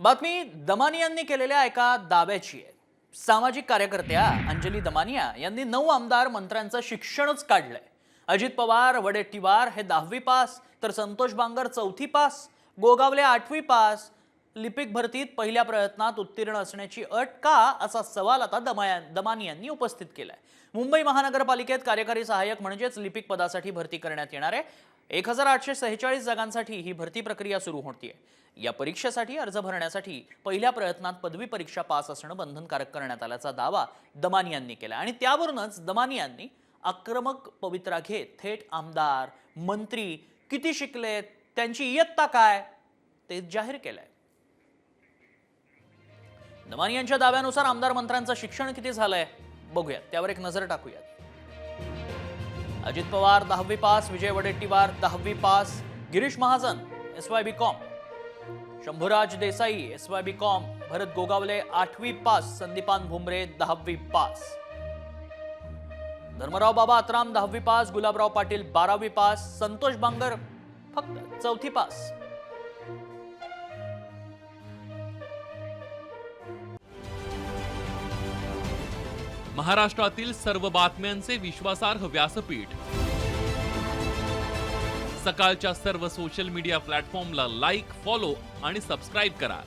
बातमी दमानी यांनी केलेल्या एका दाव्याची आहे। सामाजिक कार्यकर्त्या अंजली दमानिया यांनी 9 आमदार मंत्र्यांचं शिक्षणच काढलंय। अजित पवार वडेट्टीवार हे 10वी पास, तर संतोष बांगर 4थी पास, गोगावले 8वी पास। लिपिक भरतीत पहिल्या प्रयत्नात उत्तीर्ण असण्याची अट का, असा सवाल आता दमानी यांनी उपस्थित केलाय। मुंबई महानगरपालिकेत कार्यकारी सहाय्यक म्हणजेच लिपिक पदासाठी भरती करण्यात येणार आहे। 1846 जागांसाठी ही भरती प्रक्रिया सुरू होतीये। या परीक्षेसाठी अर्ज भरण्यासाठी पहिल्या प्रयत्नात पदवी परीक्षा पास असणं बंधनकारक करण्यात आल्याचा दावा दमानी यांनी केला आणि त्यावरूनच दमानी यांनी आक्रमक पवित्रा घेत थेट आमदार, मंत्री किती शिकलेत, त्यांची इयत्ता काय ते जाहीर केलंय। दमानी यांच्या दाव्यानुसार आमदार मंत्र्यांचं शिक्षण किती झालंय बघूयात, त्यावर एक नजर टाकूयात। अजित पवार 10वी पास, विजय वडेट्टीवार 10वी pass, Girish Mahajan SYB com, Shambhuraj Desai SYB com, Bharat Gogawale 8वी पास, संदीपान भुमरे 10वी पास, धर्मराव बाबा अत्राम 10वी पास, गुलाबराव पाटील 12वी पास, संतोष बांगर फक्त 4थी पास। महाराष्ट्रातील सर्व बातम्यांचे विश्वासार्ह व्यासपीठ, सकाळच्या सर्व सोशल मीडिया प्लॅटफॉर्मला लाईक, फॉलो आणि सबस्क्राईब करा।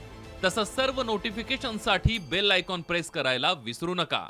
तसंच सर्व नोटिफिकेशनसाठी बेल आयकॉन प्रेस करायला विसरू नका।